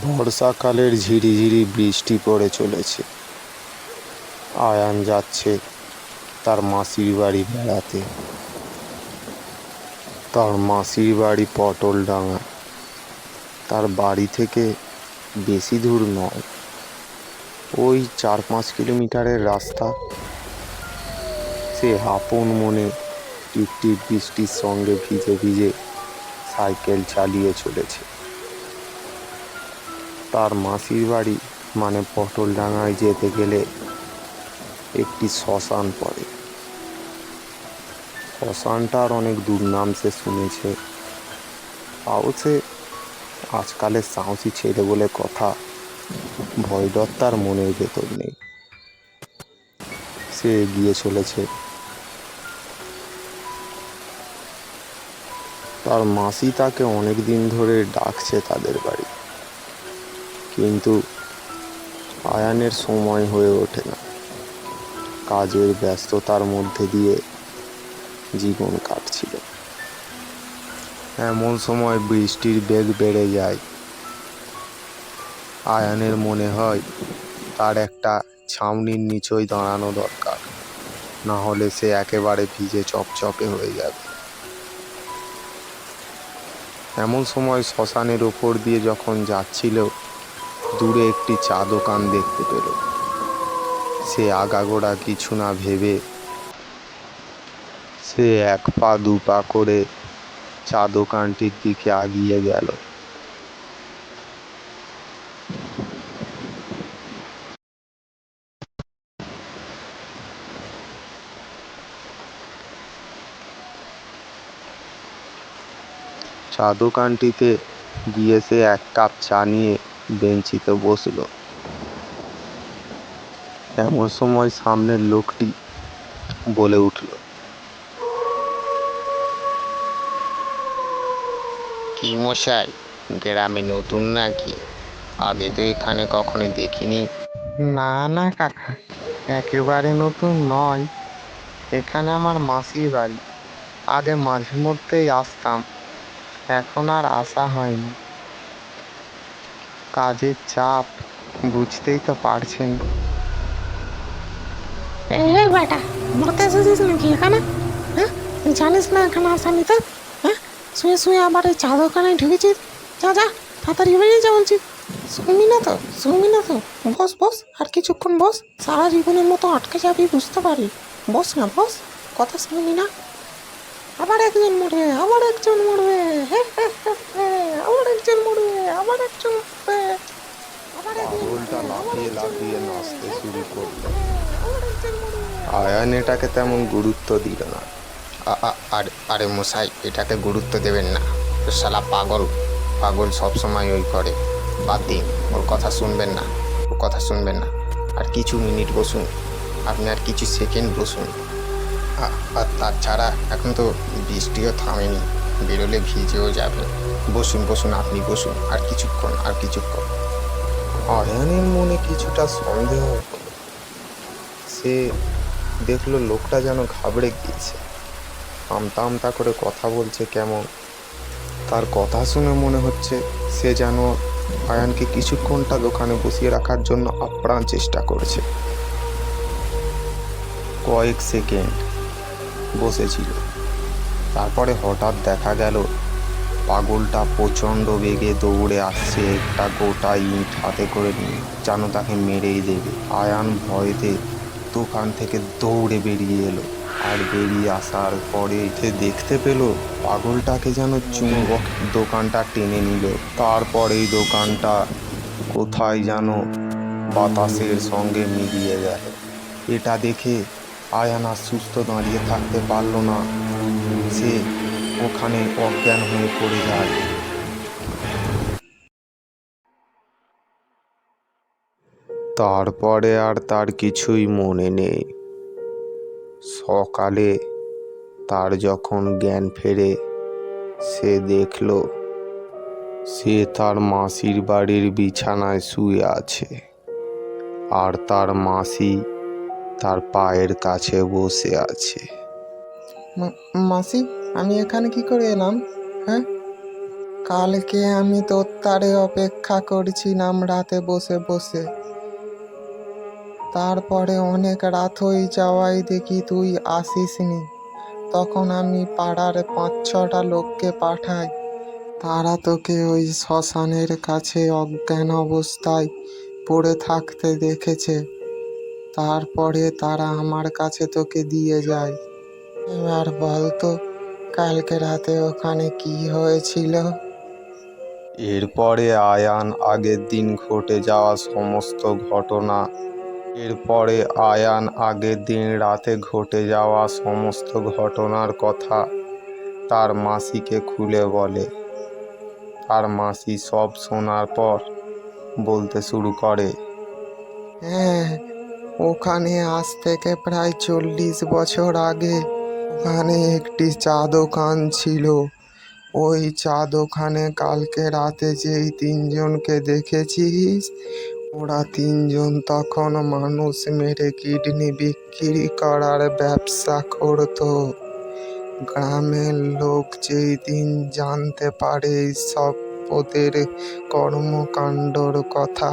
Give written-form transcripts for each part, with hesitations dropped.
বর্ষাকালের ঝিরিঝিরি বৃষ্টি পড়ে চলেছে। আয়ান যাচ্ছে তার মাসির বাড়ি বেড়াতে। তার মাসির বাড়ি পটলডাঙা। তার বাড়ি থেকে বেশি দূর নয়, ওই 4-5 কিলোমিটারের রাস্তা। সে আপন মনে টিপটিপ বৃষ্টির সঙ্গে ভিজে ভিজে সাইকেল চালিয়ে চলেছে। তার মাসির বাড়ি মানে পটলডাঙায় যেতে গেলে একটি শ্মশান পড়ে। শ্মশানটার অনেক দুর্নাম সে শুনেছে, তাও সে আজকালের সাহসী ছেলে বলে কথা, ভয় ডর তার মনের ভেতর নেই। সে এগিয়ে চলেছে। তার মাসি তাকে অনেক দিন ধরে ডাকছে তাদের বাড়ি, কিন্তু আয়ানের সময় হয়ে ওঠে না। কাজের ব্যস্ততার মধ্যে দিয়ে জীবন কাটছিল। এমন সময় বৃষ্টির বেগ বেড়ে যায়। আয়ানের মনে হয় তার একটা ছাউনির নিচেই দাঁড়ানো দরকার, না হলে সে একেবারে ভিজে চপচপে হয়ে যাবে। এমন সময় শ্মশানের ওপর দিয়ে যখন যাচ্ছিল, দূরে একটি চা দোকান দেখতে পেল। সে আগাগোড়া কিছু না ভেবে সে 1 পা 2 পা করে চা দোকানটির দিকে এগিয়ে গেল। চা দোকানটিতে গিয়ে সে 1 কাপ চা নিয়ে বেঞ্চিতে বসল। এমন সময় সামনের লোকটি বলে উঠল, কি মশাই, গ্রামে নতুন নাকি? আগে তো এখানে কখনো দেখিনি। না না কাকা, একেবারে নতুন নয়। এখানে আমার মাসির বাড়ি। আগে মাঝে মধ্যেই আসতাম, এখন আর আসা হয়নি। কাজের চাপ বুঝতেই তো পারছেন। এই বেটা, মরতে এসেছিস নাকি এখানে? হ্যাঁ, জানিস না এখানে আসামি তো? হ্যাঁ, শুয়ে শুয়ে আবার এই চা দোকানে ঢুকেছিস। যা যা, তাড়াতাড়ি বেরিয়ে যা বলছি। শুনবি না তো, শুনবি না তো? বস বস, আর কিছুক্ষণ বস। সারা জীবনের মতো আটকে যাবি বুঝতে পারি। বস না বস, কথা শুনবি না? আবার একজন মরবে, আবার একজন মরবে, আবার একজন মরবে, আবার একজন মরবে, আবার একজন পাগলটা মরবে, আবার লাফিয়ে একজন লাফিয়ে মরবে, নাচতে শুরু করলো। আবার একজন মরবে। আয়ান এটাকে তেমন গুরুত্ব দিল না। আরে মশাই, এটাকে গুরুত্ব দেবেন না। ও শালা পাগল। পাগল সবসময় ওই করে। বাদ দিন, ওর কথা শুনবেন না, ওর কথা শুনবেন না। আর কিছু মিনিট বসুন, আপনি আর কিছু সেকেন্ড বসুন। আর তাছাড়া এখন তো বৃষ্টিও থামেনি, বেরোলে ভিজেও যাবে। বসুন বসুন, আপনি বসুন, আর কিছুক্ষণ, আর কিছুক্ষণ। আয়ানের মনে কিছুটা সন্দেহ হলো। সে দেখলো লোকটা যেন ঘাবড়ে গিয়েছে, আমতা আমতা করে কথা বলছে কেমন। তার কথা শুনে মনে হচ্ছে সে যেন আয়ানকে কিছুক্ষণটা দোকানে বসিয়ে রাখার জন্য আপ্রাণ চেষ্টা করছে। কয়েক সেকেন্ড বসেছিল, তারপরে হঠাৎ দেখা গেল পাগলটা প্রচণ্ড বেগে দৌড়ে আসছে একটা গোটা ইট হাতে করে নিয়ে, যেন তাকে মেরেই দেবে। আয়ান ভয়েতে দোকান থেকে দৌড়ে বেরিয়ে এলো। আর বেরিয়ে আসার পরে সে দেখতে পেল পাগলটাকে যেন চুম্বক দোকানটা টেনে নিল। তারপরেই দোকানটা কোথায় যেন বাতাসের সঙ্গে মিলিয়ে গেল। এটা দেখে আয়ান আর সুস্থ দাঁড়িয়ে থাকতে পারল না। সে ওখানে অজ্ঞান হয়ে পড়ে যায়। তারপরে আর তার কিছুই মনে নেই। সকালে তার যখন জ্ঞান ফেরে, সে দেখল সে তার মাসির বাড়ির বিছানায় শুয়ে আছে, আর তার মাসি তার পায়ের কাছে বসে আছে। মাসি, আমি এখানে কি করে এলাম? হ্যাঁ, কালকে আমি তোর তারে অপেক্ষা করছিলাম রাতে বসে বসে। তারপরে অনেক রাত হয়ে যাওয়ায় দেখি তুই আসিসনি। তখন আমি পাড়ার 5-6টা লোককে পাঠাই, তারা তোকে ওই শ্মশানের কাছে অজ্ঞান অবস্থায় পড়ে থাকতে দেখেছে। তারপরে তারা আমার কাছে তোকে দিয়ে যায়। এবার বল তো, কালকে রাতে ওখানে কি হয়েছিল? এরপরে আয়ান আগের দিন ঘটে যাওয়া সমস্ত ঘটনা আগের দিন রাতে ঘটে যাওয়া সমস্ত ঘটনার কথা তার মাসিকে খুলে বলে। তার মাসি সব শোনার পর বলতে শুরু করে, হ্যাঁ, ওখানে আজ থেকে প্রায় 40 বছর আগে ওখানে একটি চা দোকান ছিল। ওই চা দোকানে কালকে রাতে যেই 3জনকে দেখেছিস, ওরা 3জন তখন মানুষ মেরে কিডনি বিক্রি করার ব্যবসা করতো। গ্রামের লোক যেই দিন জানতে পারে সব ওদের কর্মকাণ্ডর কথা,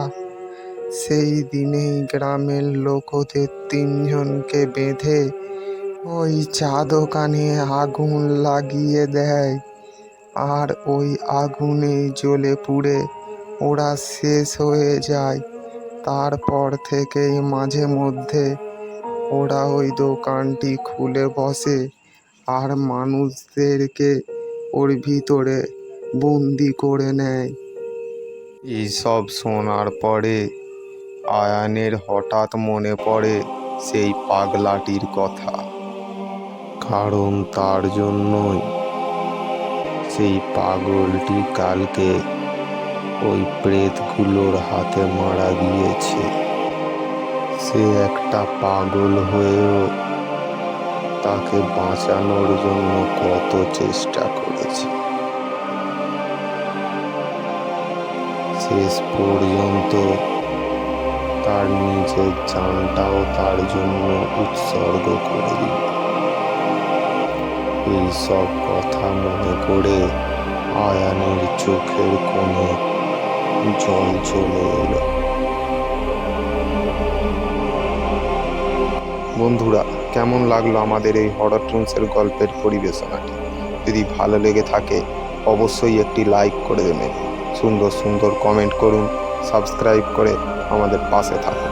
সেই দিনেই গ্রামের লোক ওদের 3জনকে বেঁধে ওই চা দোকানে আগুন লাগিয়ে দেয়। আর ওই আগুনে জ্বলে পুড়ে ওরা শেষ হয়ে যায়। তারপর থেকেই মাঝে মধ্যে ওরা ওই দোকানটি খুলে বসে আর মানুষদেরকে ওর ভিতরে বন্দি করে নেয়। এইসব শোনার পরে আয়ানের হঠাৎ মনে পড়ে সেই পাগলাটির কথা। কারণ তার জন্যই সেই পাগলটি কালকে ওই প্রেতগুলোর হাতে মারা গিয়েছে। সে একটা পাগল হয়েও তাকে বাঁচানোর জন্য কত চেষ্টা করেছে। শেষ পর্যন্ত তার নিজের জানটাও তার জন্য উৎসর্গ করে দিল। এইসব কথা মনে করে আয়ানের চোখের কোণে জল চলে এলো। বন্ধুরা, কেমন লাগলো আমাদের এই হরর টুনসের গল্পের পরিবেশনাটি? যদি ভালো লেগে থাকে অবশ্যই একটি লাইক করে দেবেন, সুন্দর সুন্দর কমেন্ট করুন, সাবস্ক্রাইব করে আমাদের পাশে থাকুন।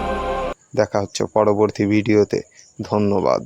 দেখা হচ্ছে পরবর্তী ভিডিওতে। ধন্যবাদ।